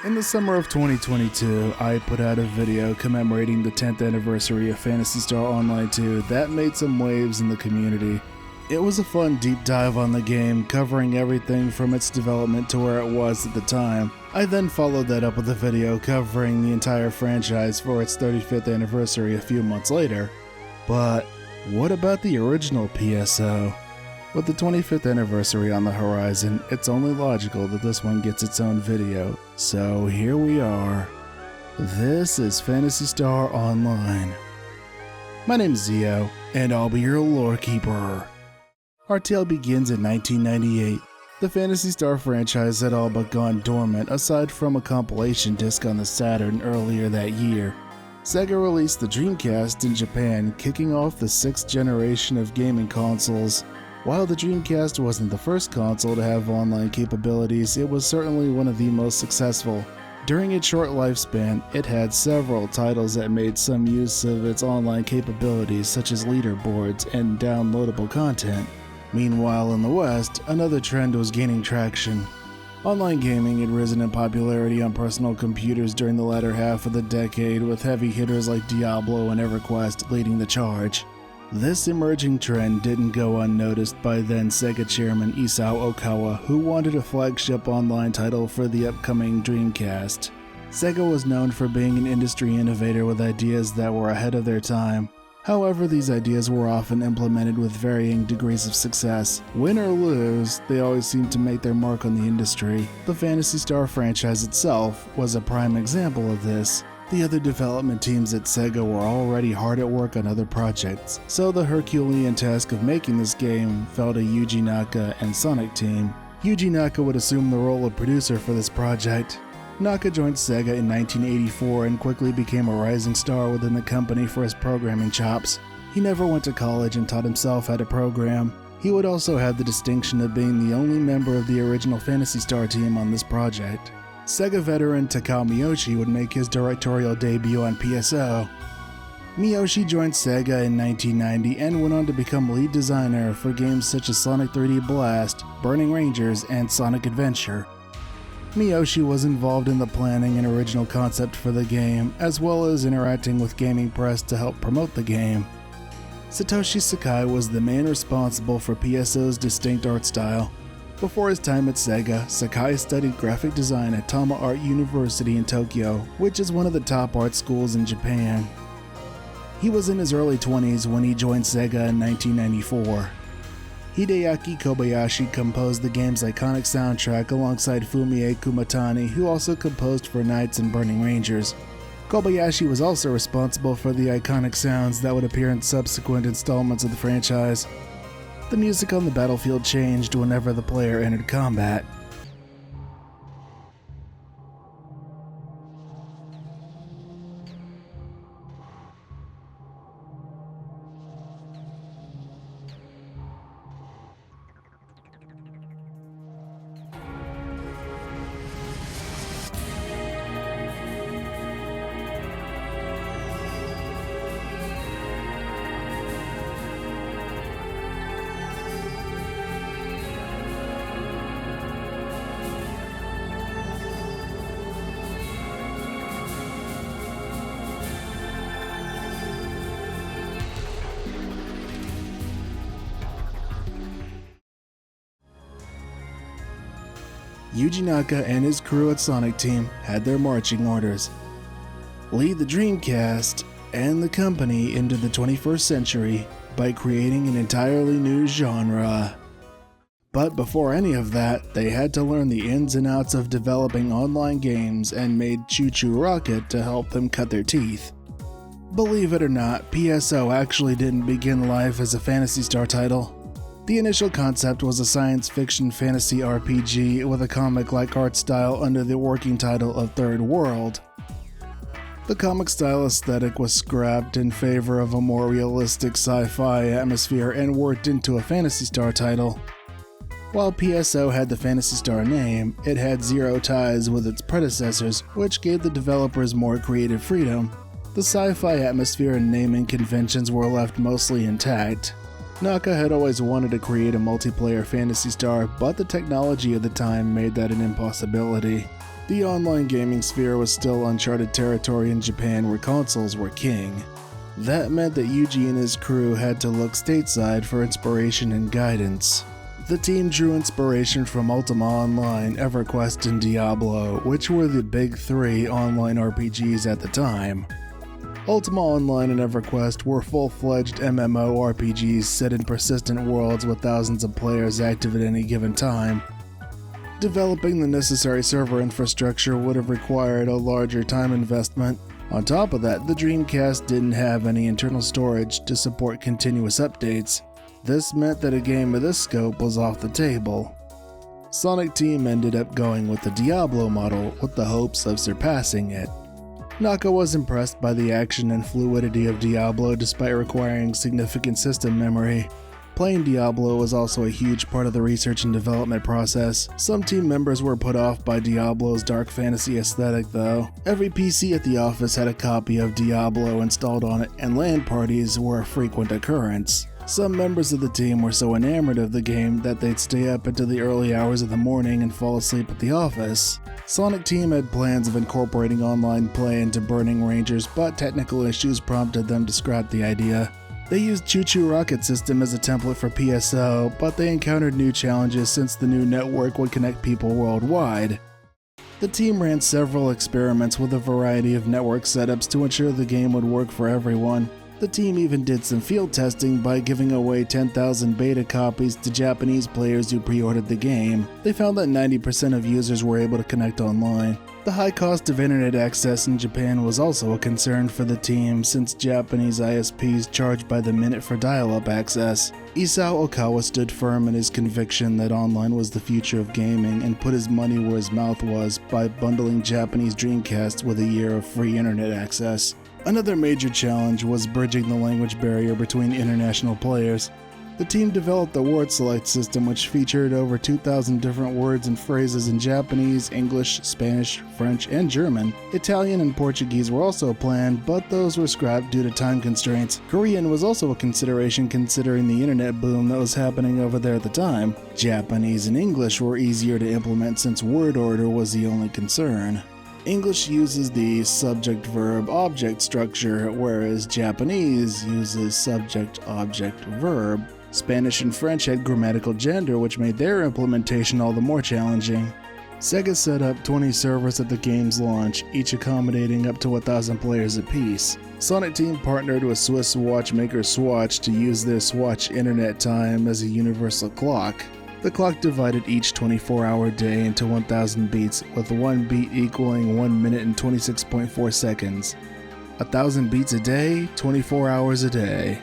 In the summer of 2022, I put out a video commemorating the 10th anniversary of Phantasy Star Online 2 that made some waves in the community. It was a fun deep dive on the game, covering everything from its development to where it was at the time. I then followed that up with a video covering the entire franchise for its 35th anniversary a few months later. But what about the original PSO? With the 25th anniversary on the horizon, it's only logical that this one gets its own video. So here we are. This is Phantasy Star Online. My name's Zio, and I'll be your lore keeper. Our tale begins in 1998. The Phantasy Star franchise had all but gone dormant aside from a compilation disc on the Saturn earlier that year. SEGA released the Dreamcast in Japan, kicking off the 6th generation of gaming consoles. While the Dreamcast wasn't the first console to have online capabilities, it was certainly one of the most successful. During its short lifespan, it had several titles that made some use of its online capabilities, such as leaderboards and downloadable content. Meanwhile, in the West, another trend was gaining traction. Online gaming had risen in popularity on personal computers during the latter half of the decade, with heavy hitters like Diablo and EverQuest leading the charge. This emerging trend didn't go unnoticed by then SEGA chairman Isao Okawa, who wanted a flagship online title for the upcoming Dreamcast. SEGA was known for being an industry innovator with ideas that were ahead of their time. However, these ideas were often implemented with varying degrees of success. Win or lose, they always seemed to make their mark on the industry. The Phantasy Star franchise itself was a prime example of this. The other development teams at SEGA were already hard at work on other projects, so the Herculean task of making this game fell to Yuji Naka and Sonic Team. Yuji Naka would assume the role of producer for this project. Naka joined SEGA in 1984 and quickly became a rising star within the company for his programming chops. He never went to college and taught himself how to program. He would also have the distinction of being the only member of the original Phantasy Star team on this project. SEGA veteran Takao Miyoshi would make his directorial debut on PSO. Miyoshi joined SEGA in 1990 and went on to become lead designer for games such as Sonic 3D Blast, Burning Rangers, and Sonic Adventure. Miyoshi was involved in the planning and original concept for the game, as well as interacting with gaming press to help promote the game. Satoshi Sakai was the man responsible for PSO's distinct art style. Before his time at SEGA, Sakai studied graphic design at Tama Art University in Tokyo, which is one of the top art schools in Japan. He was in his early 20s when he joined SEGA in 1994. Hideaki Kobayashi composed the game's iconic soundtrack alongside Fumie Kumatani, who also composed for Knights and Burning Rangers. Kobayashi was also responsible for the iconic sounds that would appear in subsequent installments of the franchise. The music on the battlefield changed whenever the player entered combat. Yuji Naka and his crew at Sonic Team had their marching orders: lead the Dreamcast and the company into the 21st century by creating an entirely new genre. But before any of that, they had to learn the ins and outs of developing online games and made Choo Choo Rocket to help them cut their teeth. Believe it or not, PSO actually didn't begin life as a Phantasy Star title. The initial concept was a science fiction fantasy RPG with a comic-like art style under the working title of Third World. The comic style aesthetic was scrapped in favor of a more realistic sci-fi atmosphere and worked into a Phantasy Star title. While PSO had the Phantasy Star name, it had zero ties with its predecessors, which gave the developers more creative freedom. The sci-fi atmosphere and naming conventions were left mostly intact. Naka had always wanted to create a multiplayer Phantasy Star, but the technology of the time made that an impossibility. The online gaming sphere was still uncharted territory in Japan where consoles were king. That meant that Yuji and his crew had to look stateside for inspiration and guidance. The team drew inspiration from Ultima Online, EverQuest, and Diablo, which were the big three online RPGs at the time. Ultima Online and EverQuest were full-fledged MMORPGs set in persistent worlds with thousands of players active at any given time. Developing the necessary server infrastructure would have required a larger time investment. On top of that, the Dreamcast didn't have any internal storage to support continuous updates. This meant that a game of this scope was off the table. Sonic Team ended up going with the Diablo model with the hopes of surpassing it. Naka was impressed by the action and fluidity of Diablo despite requiring significant system memory. Playing Diablo was also a huge part of the research and development process. Some team members were put off by Diablo's dark fantasy aesthetic though. Every PC at the office had a copy of Diablo installed on it, and LAN parties were a frequent occurrence. Some members of the team were so enamored of the game that they'd stay up into the early hours of the morning and fall asleep at the office. Sonic Team had plans of incorporating online play into Burning Rangers, but technical issues prompted them to scrap the idea. They used Choo Choo Rocket System as a template for PSO, but they encountered new challenges since the new network would connect people worldwide. The team ran several experiments with a variety of network setups to ensure the game would work for everyone. The team even did some field testing by giving away 10,000 beta copies to Japanese players who pre-ordered the game. They found that 90% of users were able to connect online. The high cost of internet access in Japan was also a concern for the team since Japanese ISPs charged by the minute for dial-up access. Isao Okawa stood firm in his conviction that online was the future of gaming and put his money where his mouth was by bundling Japanese Dreamcast with a year of free internet access. Another major challenge was bridging the language barrier between international players. The team developed a word select system which featured over 2,000 different words and phrases in Japanese, English, Spanish, French, and German. Italian and Portuguese were also planned, but those were scrapped due to time constraints. Korean was also a consideration considering the internet boom that was happening over there at the time. Japanese and English were easier to implement since word order was the only concern. English uses the subject-verb-object structure, whereas Japanese uses subject-object-verb. Spanish and French had grammatical gender, which made their implementation all the more challenging. SEGA set up 20 servers at the game's launch, each accommodating up to 1,000 players apiece. Sonic Team partnered with Swiss watchmaker Swatch to use their Swatch internet time as a universal clock. The clock divided each 24-hour day into 1,000 beats, with 1 beat equaling 1 minute and 26.4 seconds. 1,000 beats a day, 24 hours a day.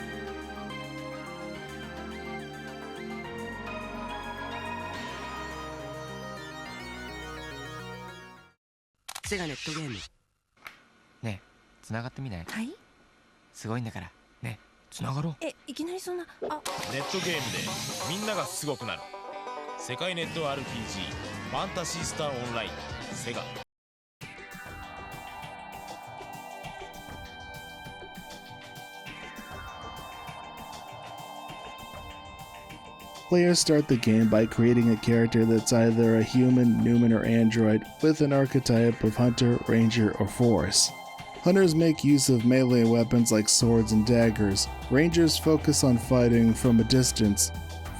SEGA ネットゲームねえ、繋がってみない？はい？すごいんだから。ねえ、繋がろう。いきなりそんな。ネットゲームでみんながすごくなる。世界ネット RPG ファンタシースターオンラインセガ。Players start the game by creating a character that's either a human, Newman, or android with an archetype of hunter, ranger, or force. Hunters make use of melee weapons like swords and daggers. Rangers focus on fighting from a distance.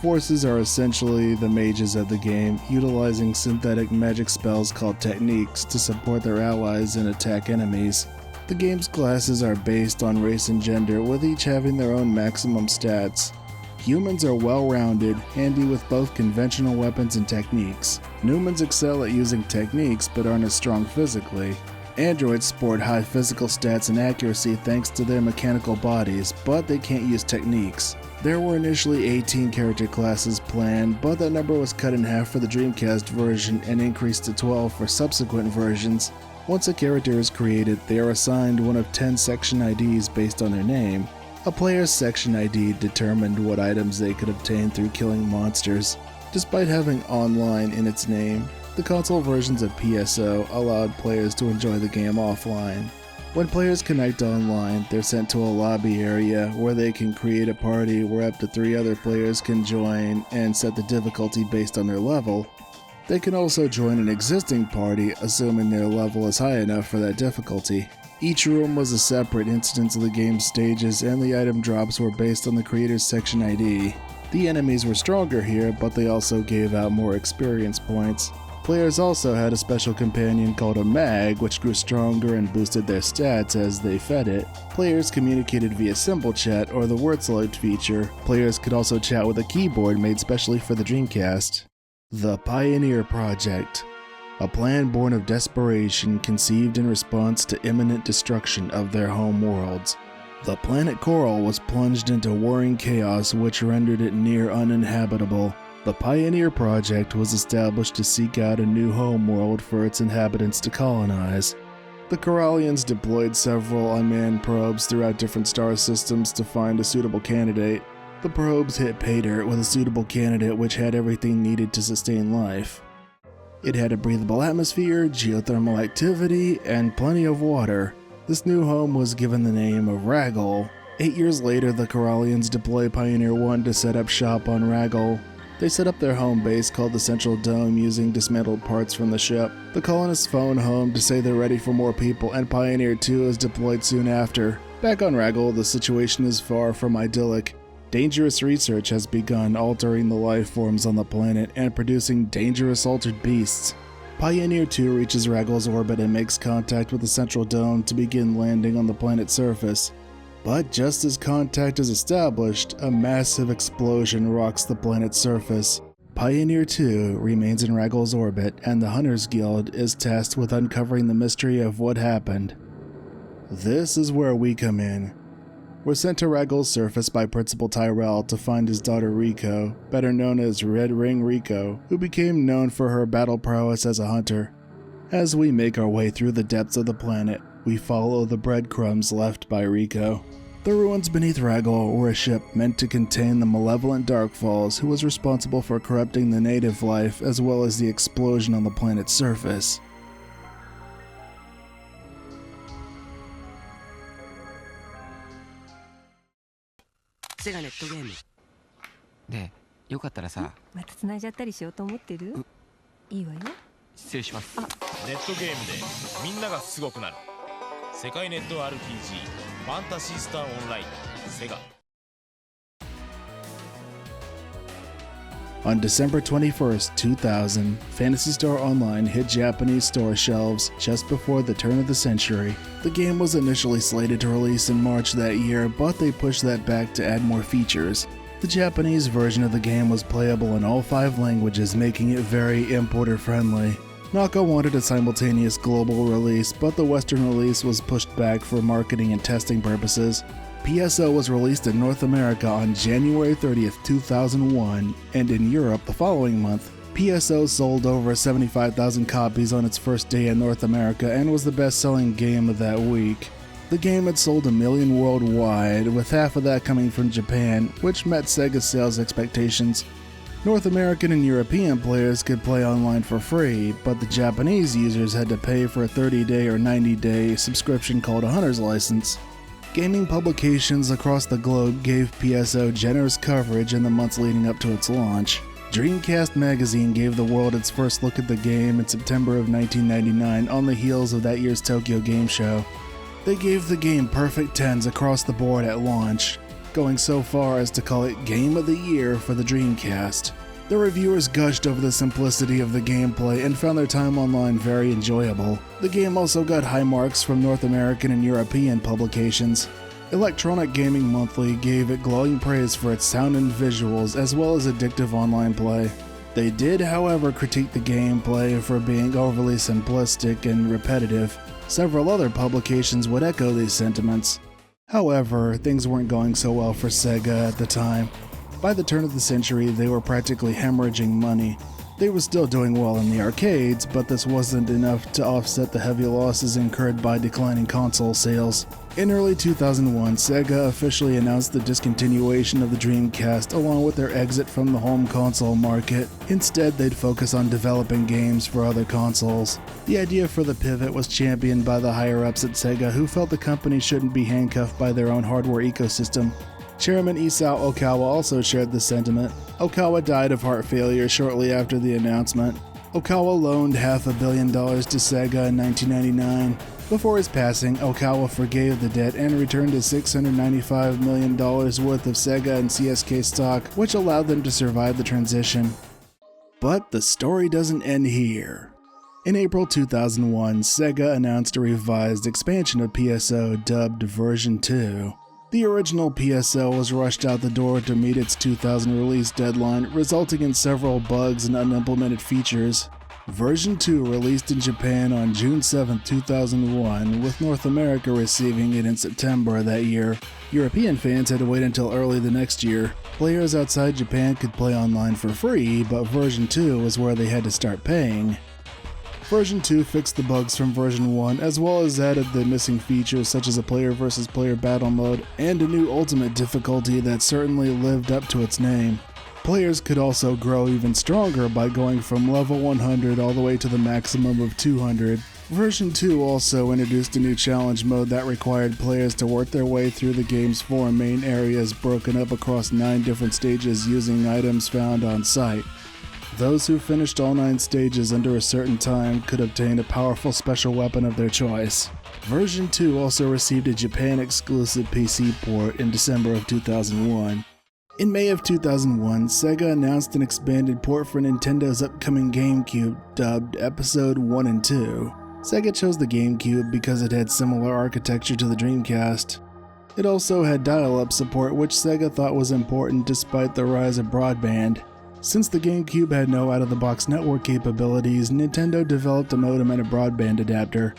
Forces are essentially the mages of the game, utilizing synthetic magic spells called techniques to support their allies and attack enemies. The game's classes are based on race and gender, with each having their own maximum stats. Humans are well-rounded, handy with both conventional weapons and techniques. Newmans excel at using techniques but aren't as strong physically. Androids sport high physical stats and accuracy thanks to their mechanical bodies, but they can't use techniques. There were initially 18 character classes planned, but that number was cut in half for the Dreamcast version and increased to 12 for subsequent versions. Once a character is created, they are assigned one of 10 section IDs based on their name. A player's section ID determined what items they could obtain through killing monsters. Despite having online in its name, the console versions of PSO allowed players to enjoy the game offline. When players connect online, they're sent to a lobby area where they can create a party where up to 3 other players can join and set the difficulty based on their level. They can also join an existing party, assuming their level is high enough for that difficulty. Each room was a separate instance of the game's stages, and the item drops were based on the creator's section ID. The enemies were stronger here, but they also gave out more experience points. Players also had a special companion called a mag, which grew stronger and boosted their stats as they fed it. Players communicated via symbol chat or the word select feature. Players could also chat with a keyboard made specially for the Dreamcast. The Pioneer Project. A plan born of desperation conceived in response to imminent destruction of their home worlds. The planet Coral was plunged into warring chaos which rendered it near uninhabitable. The Pioneer Project was established to seek out a new home world for its inhabitants to colonize. The Corallians deployed several unmanned probes throughout different star systems to find a suitable candidate. The probes hit pay dirt with a suitable candidate which had everything needed to sustain life. It had a breathable atmosphere, geothermal activity, and plenty of water. This new home was given the name of Ragol. 8 years later, the Corallians deploy Pioneer 1 to set up shop on Ragol. They set up their home base called the Central Dome using dismantled parts from the ship. The colonists phone home to say they're ready for more people, and Pioneer 2 is deployed soon after. Back on Ragol, the situation is far from idyllic. Dangerous research has begun altering the life forms on the planet and producing dangerous altered beasts. Pioneer 2 reaches Ragol's orbit and makes contact with the Central Dome to begin landing on the planet's surface. But just as contact is established, a massive explosion rocks the planet's surface. Pioneer 2 remains in Ragol's orbit, and the Hunters Guild is tasked with uncovering the mystery of what happened. This is where we come in. We're sent to Ragol's surface by Principal Tyrell to find his daughter Rico, better known as Red Ring Rico, who became known for her battle prowess as a hunter. As we make our way through the depths of the planet, we follow the breadcrumbs left by Rico. The ruins beneath Ragol were a ship meant to contain the malevolent Darkfalls, who was responsible for corrupting the native life as well as the explosion on the planet's surface. SEGA ネットゲームで、よかったらさ、また繋いじゃったりしようと思ってる？いいわよ。失礼します。ネットゲームでみんながすごくなる世界ネット RPG ファンタシースターオンラインSEGA. On December 21st, 2000, Phantasy Star Online hit Japanese store shelves just before the turn of the century. The game was initially slated to release in March that year, but they pushed that back to add more features. The Japanese version of the game was playable in all 5 languages, making it very importer-friendly. Naka wanted a simultaneous global release, but the Western release was pushed back for marketing and testing purposes. PSO was released in North America on January 30th, 2001, and in Europe the following month. PSO sold over 75,000 copies on its first day in North America and was the best-selling game of that week. The game had sold 1 million worldwide, with half of that coming from Japan, which met Sega's sales expectations. North American and European players could play online for free, but the Japanese users had to pay for a 30-day or 90-day subscription called a Hunter's License. Gaming publications across the globe gave PSO generous coverage in the months leading up to its launch. Dreamcast magazine gave the world its first look at the game in September of 1999 on the heels of that year's Tokyo Game Show. They gave the game perfect 10s across the board at launch, going so far as to call it Game of the Year for the Dreamcast. The reviewers gushed over the simplicity of the gameplay and found their time online very enjoyable. The game also got high marks from North American and European publications. Electronic Gaming Monthly gave it glowing praise for its sound and visuals as well as addictive online play. They did, however, critique the gameplay for being overly simplistic and repetitive. Several other publications would echo these sentiments. However, things weren't going so well for Sega at the time. By the turn of the century, they were practically hemorrhaging money. They were still doing well in the arcades, but this wasn't enough to offset the heavy losses incurred by declining console sales. In early 2001, SEGA officially announced the discontinuation of the Dreamcast along with their exit from the home console market. Instead, they'd focus on developing games for other consoles. The idea for the pivot was championed by the higher-ups at SEGA, who felt the company shouldn't be handcuffed by their own hardware ecosystem. Chairman Isao Okawa also shared this sentiment. Okawa died of heart failure shortly after the announcement. Okawa loaned $500 million to SEGA in 1999. Before his passing, Okawa forgave the debt and returned his $695 million worth of SEGA and CSK stock, which allowed them to survive the transition. But the story doesn't end here. In April 2001, SEGA announced a revised expansion of PSO dubbed Version 2. The original PSO was rushed out the door to meet its 2000 release deadline, resulting in several bugs and unimplemented features. Version 2 released in Japan on June 7, 2001, with North America receiving it in September of that year. European fans had to wait until early the next year. Players outside Japan could play online for free, but Version 2 was where they had to start paying. Version 2 fixed the bugs from Version 1, as well as added the missing features such as a player versus player battle mode and a new ultimate difficulty that certainly lived up to its name. Players could also grow even stronger by going from level 100 all the way to the maximum of 200. Version 2 also introduced a new challenge mode that required players to work their way through the game's 4 main areas broken up across 9 different stages using items found on site. Those who finished all 9 stages under a certain time could obtain a powerful special weapon of their choice. Version 2 also received a Japan-exclusive PC port in December of 2001. In May of 2001, SEGA announced an expanded port for Nintendo's upcoming GameCube, dubbed Episode 1 and 2. SEGA chose the GameCube because it had similar architecture to the Dreamcast. It also had dial-up support, which SEGA thought was important despite the rise of broadband. Since the GameCube had no out-of-the-box network capabilities, Nintendo developed a modem and a broadband adapter.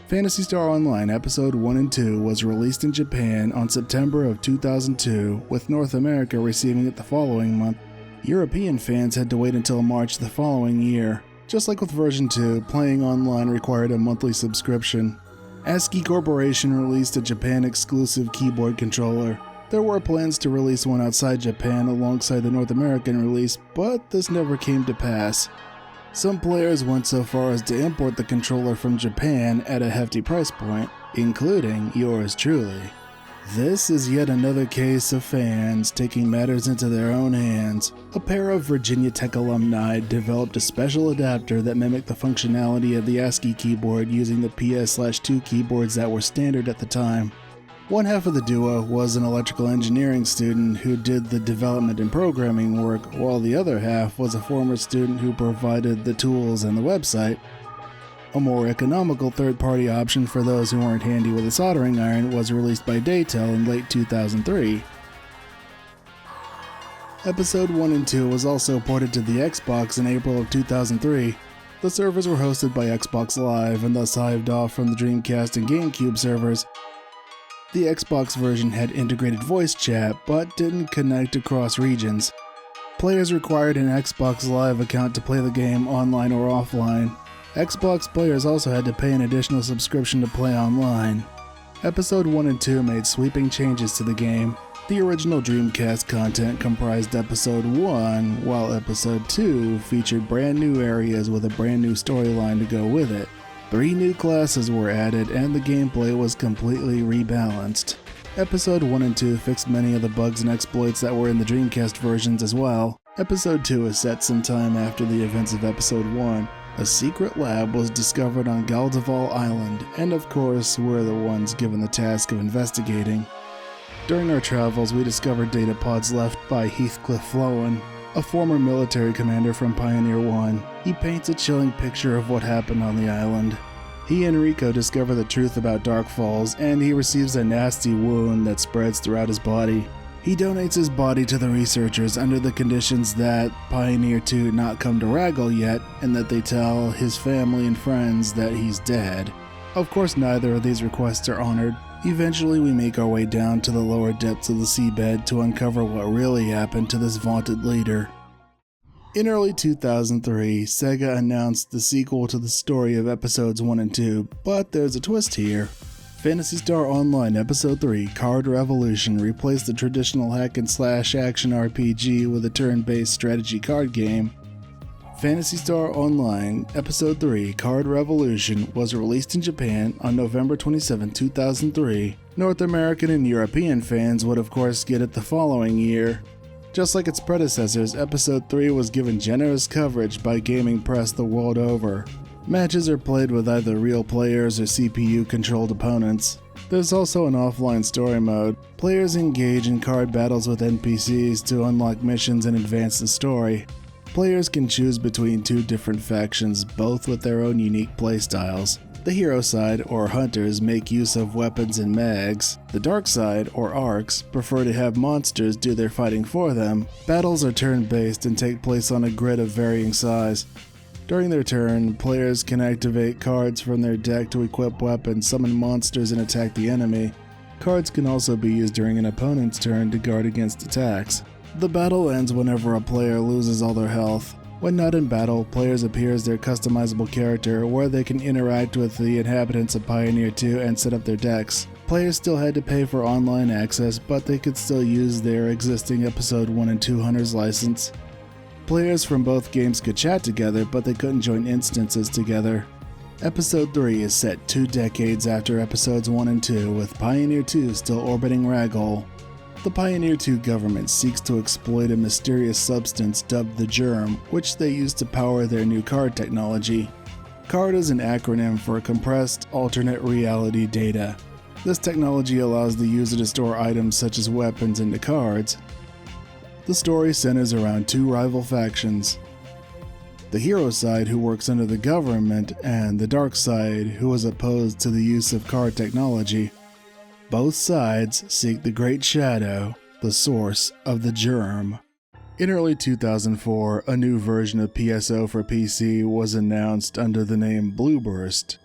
Phantasy Star Online Episode 1 and 2 was released in Japan on September of 2002, with North America receiving it the following month. European fans had to wait until March the following year. Just like with version 2, playing online required a monthly subscription. ASCII Corporation released a Japan-exclusive keyboard controller. There were plans to release one outside Japan alongside the North American release, but this never came to pass. Some players went so far as to import the controller from Japan at a hefty price point, including yours truly. This is yet another case of fans taking matters into their own hands. A pair of Virginia Tech alumni developed a special adapter that mimicked the functionality of the ASCII keyboard using the PS/2 keyboards that were standard at the time. One half of the duo was an electrical engineering student who did the development and programming work, while the other half was a former student who provided the tools and the website. A more economical third-party option for those who weren't handy with a soldering iron was released by Daytel in late 2003. Episode 1 and 2 was also ported to the Xbox in April of 2003. The servers were hosted by Xbox Live and thus hived off from the Dreamcast and GameCube servers. The Xbox version had integrated voice chat, but didn't connect across regions. Players required an Xbox Live account to play the game online or offline. Xbox players also had to pay an additional subscription to play online. Episode 1 and 2 made sweeping changes to the game. The original Dreamcast content comprised Episode 1, while Episode 2 featured brand new areas with a brand new storyline to go with it. 3 new classes were added and the gameplay was completely rebalanced. Episode 1 and 2 fixed many of the bugs and exploits that were in the Dreamcast versions as well. Episode 2 is set some time after the events of Episode 1. A secret lab was discovered on Galdival Island, and of course, we're the ones given the task of investigating. During our travels, we discovered data pods left by Heathcliff Flowen, a former military commander from Pioneer 1. He paints a chilling picture of what happened on the island. He and Rico discover the truth about Dark Falls, and he receives a nasty wound that spreads throughout his body. He donates his body to the researchers under the conditions that Pioneer 2 not come to Raggle yet, and that they tell his family and friends that he's dead. Of course, neither of these requests are honored. Eventually, we make our way down to the lower depths of the seabed to uncover what really happened to this vaunted leader. In early 2003, SEGA announced the sequel to the story of Episodes 1 and 2, but there's a twist here. Phantasy Star Online Episode 3 Card Revolution replaced the traditional hack-and-slash action RPG with a turn-based strategy card game. Phantasy Star Online Episode 3 Card Revolution was released in Japan on November 27, 2003. North American and European fans would of course get it the following year. Just like its predecessors, Episode 3 was given generous coverage by gaming press the world over. Matches are played with either real players or CPU-controlled opponents. There's also an offline story mode. Players engage in card battles with NPCs to unlock missions and advance the story. Players can choose between two different factions, both with their own unique playstyles. The hero side, or hunters, make use of weapons and mags. The dark side, or arcs, prefer to have monsters do their fighting for them. Battles are turn-based and take place on a grid of varying size. During their turn, players can activate cards from their deck to equip weapons, summon monsters, and attack the enemy. Cards can also be used during an opponent's turn to guard against attacks. The battle ends whenever a player loses all their health. When not in battle, players appear as their customizable character, where they can interact with the inhabitants of Pioneer 2 and set up their decks. Players still had to pay for online access, but they could still use their existing Episode 1 and 2 Hunters license. Players from both games could chat together, but they couldn't join instances together. Episode 3 is set 2 decades after Episodes 1 and 2, with Pioneer 2 still orbiting Ragol. The Pioneer 2 government seeks to exploit a mysterious substance dubbed the Germ, which they use to power their new card technology. CARD is an acronym for Compressed Alternate Reality Data. This technology allows the user to store items such as weapons into cards. The story centers around two rival factions. The hero side, who works under the government, and the dark side, who is opposed to the use of card technology. Both sides seek the Great Shadow, the source of the Germ. In early 2004, a new version of PSO for PC was announced under the name Blueburst.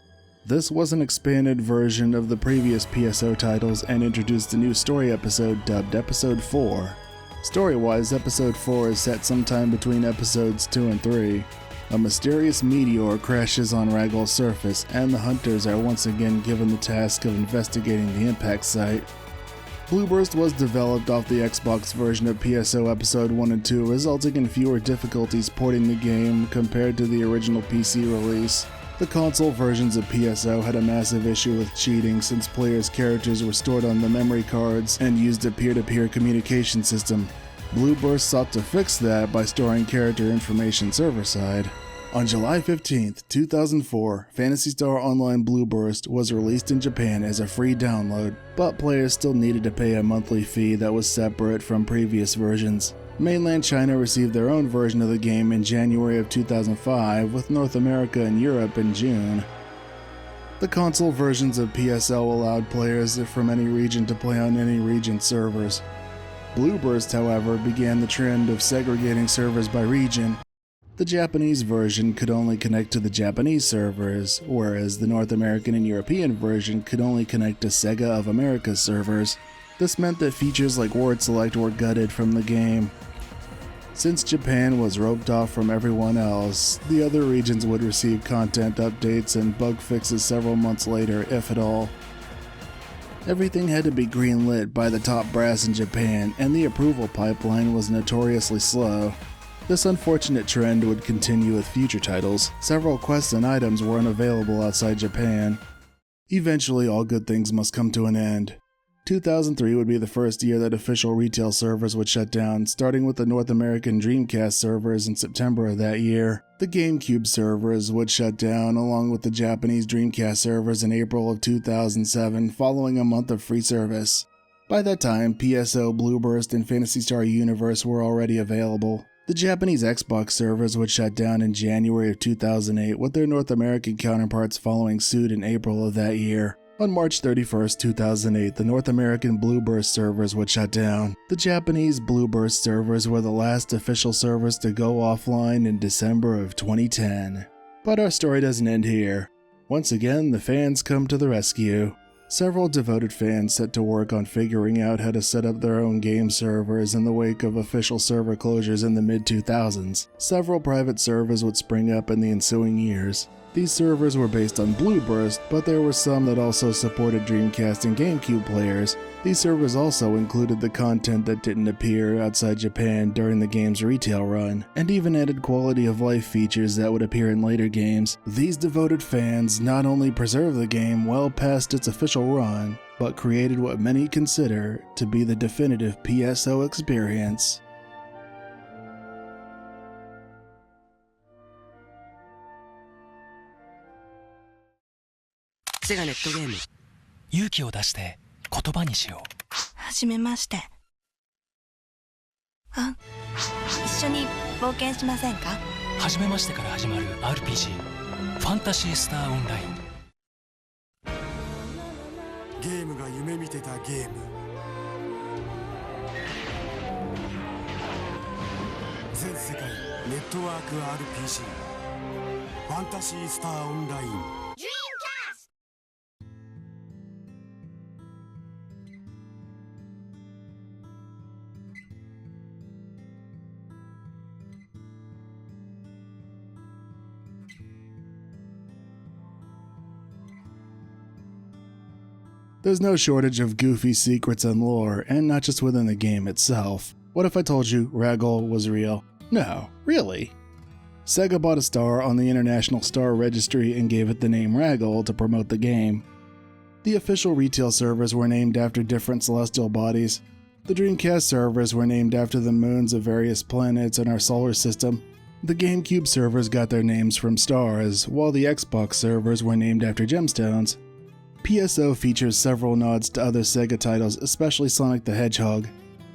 This was an expanded version of the previous PSO titles and introduced a new story episode dubbed Episode 4. Story-wise, Episode 4 is set sometime between Episodes 2 and 3. A mysterious meteor crashes on Ragol's surface, and the hunters are once again given the task of investigating the impact site. Blueburst was developed off the Xbox version of PSO Episode 1 and 2, resulting in fewer difficulties porting the game compared to the original PC release. The console versions of PSO had a massive issue with cheating, since players' characters were stored on the memory cards and used a peer-to-peer communication system. Blueburst sought to fix that by storing character information server-side. On July 15, 2004, Phantasy Star Online Blueburst was released in Japan as a free download, but players still needed to pay a monthly fee that was separate from previous versions. Mainland China received their own version of the game in January of 2005, with North America and Europe in June. The console versions of PSO allowed players from any region to play on any region's servers. Blueburst, however, began the trend of segregating servers by region. The Japanese version could only connect to the Japanese servers, whereas the North American and European version could only connect to SEGA of America's servers. This meant that features like word select were gutted from the game. Since Japan was roped off from everyone else, the other regions would receive content updates and bug fixes several months later, if at all. Everything had to be greenlit by the top brass in Japan, and the approval pipeline was notoriously slow. This unfortunate trend would continue with future titles. Several quests and items were unavailable outside Japan. Eventually, all good things must come to an end. 2003 would be the first year that official retail servers would shut down, starting with the North American Dreamcast servers in September of that year. The GameCube servers would shut down, along with the Japanese Dreamcast servers in April of 2007, following a month of free service. By that time, PSO, Blueburst, and Phantasy Star Universe were already available. The Japanese Xbox servers would shut down in January of 2008, with their North American counterparts following suit in April of that year. On March 31, 2008, the North American Blueburst servers would shut down. The Japanese Blueburst servers were the last official servers to go offline in December of 2010. But our story doesn't end here. Once again, the fans come to the rescue. Several devoted fans set to work on figuring out how to set up their own game servers in the wake of official server closures in the mid-2000s. Several private servers would spring up in the ensuing years. These servers were based on Blueburst, but there were some that also supported Dreamcast and GameCube players. These servers also included the content that didn't appear outside Japan during the game's retail run, and even added quality of life features that would appear in later games. These devoted fans not only preserved the game well past its official run, but created what many consider to be the definitive PSO experience. SEGA ネットゲーム。勇気を出して言葉にしよう。はじめまして。一緒に冒険しませんか？はじめましてから始まる RPG ファンタシースターオンライン。ゲームが夢見てたゲーム。全世界ネットワーク RPG ファンタシースターオンライン。There's no shortage of goofy secrets and lore, and not just within the game itself. What if I told you Ragdoll was real? No, really. SEGA bought a star on the International Star Registry and gave it the name Ragdoll to promote the game. The official retail servers were named after different celestial bodies. The Dreamcast servers were named after the moons of various planets in our solar system. The GameCube servers got their names from stars, while the Xbox servers were named after gemstones. PSO features several nods to other SEGA titles, especially Sonic the Hedgehog.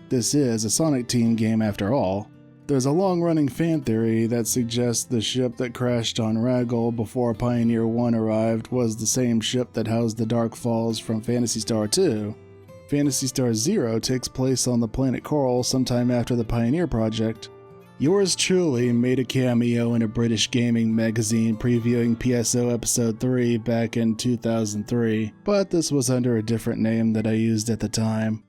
This is a Sonic Team game after all. There's a long-running fan theory that suggests the ship that crashed on Ragdoll before Pioneer 1 arrived was the same ship that housed the Dark Falls from Phantasy Star 2. Phantasy Star 0 takes place on the planet Coral sometime after the Pioneer project. Yours truly made a cameo in a British gaming magazine previewing PSO Episode 3 back in 2003, but this was under a different name that I used at the time.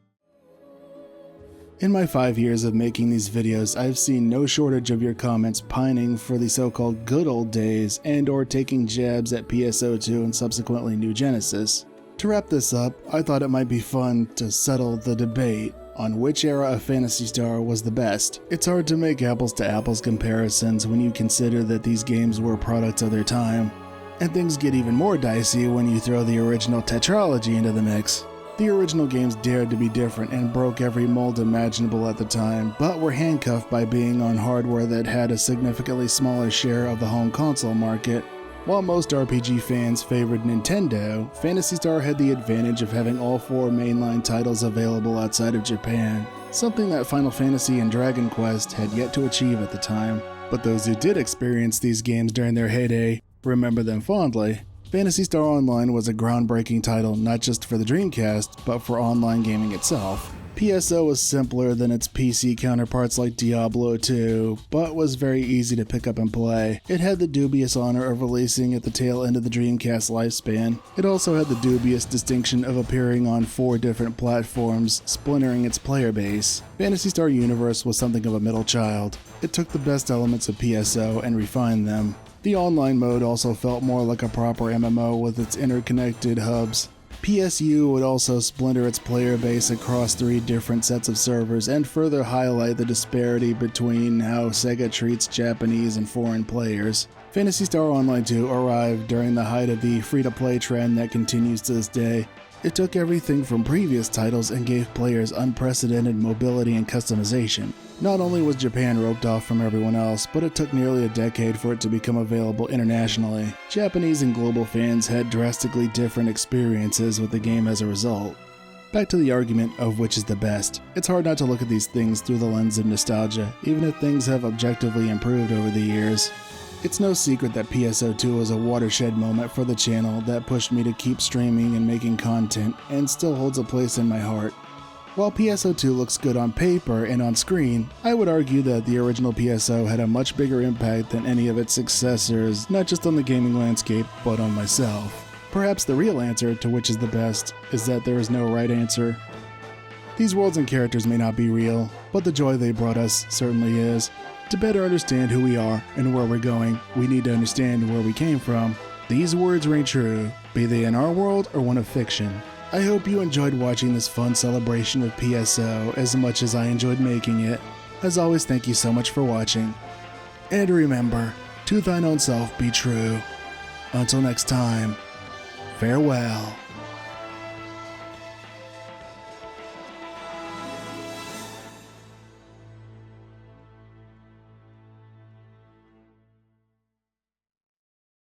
In my 5 years of making these videos, I've seen no shortage of your comments pining for the so-called good old days and or taking jabs at PSO2 and subsequently New Genesis. To wrap this up, I thought it might be fun to settle the debate on which era of Phantasy Star was the best. It's hard to make apples to apples comparisons when you consider that these games were products of their time. And things get even more dicey when you throw the original tetralogy into the mix. The original games dared to be different and broke every mold imaginable at the time, but were handcuffed by being on hardware that had a significantly smaller share of the home console market. While most RPG fans favored Nintendo, Phantasy Star had the advantage of having all 4 mainline titles available outside of Japan, something that Final Fantasy and Dragon Quest had yet to achieve at the time. But those who did experience these games during their heyday remember them fondly. Phantasy Star Online was a groundbreaking title not just for the Dreamcast, but for online gaming itself. PSO was simpler than its PC counterparts like Diablo 2, but was very easy to pick up and play. It had the dubious honor of releasing at the tail end of the Dreamcast lifespan. It also had the dubious distinction of appearing on 4 different platforms, splintering its player base. Phantasy Star Universe was something of a middle child. It took the best elements of PSO and refined them. The online mode also felt more like a proper MMO with its interconnected hubs. PSU would also splinter its player base across 3 different sets of servers and further highlight the disparity between how SEGA treats Japanese and foreign players. Phantasy Star Online 2 arrived during the height of the free-to-play trend that continues to this day. It took everything from previous titles and gave players unprecedented mobility and customization. Not only was Japan roped off from everyone else, but it took nearly a decade for it to become available internationally. Japanese and global fans had drastically different experiences with the game as a result. Back to the argument of which is the best. It's hard not to look at these things through the lens of nostalgia, even if things have objectively improved over the years. It's no secret that PSO2 was a watershed moment for the channel that pushed me to keep streaming and making content, and still holds a place in my heart. While PSO2 looks good on paper and on screen, I would argue that the original PSO had a much bigger impact than any of its successors, not just on the gaming landscape, but on myself. Perhaps the real answer to which is the best is that there is no right answer. These worlds and characters may not be real, but the joy they brought us certainly is. To better understand who we are and where we're going, we need to understand where we came from. These words ring true, be they in our world or one of fiction. I hope you enjoyed watching this fun celebration of PSO as much as I enjoyed making it. As always, thank you so much for watching. And remember, to thine own self be true. Until next time, farewell.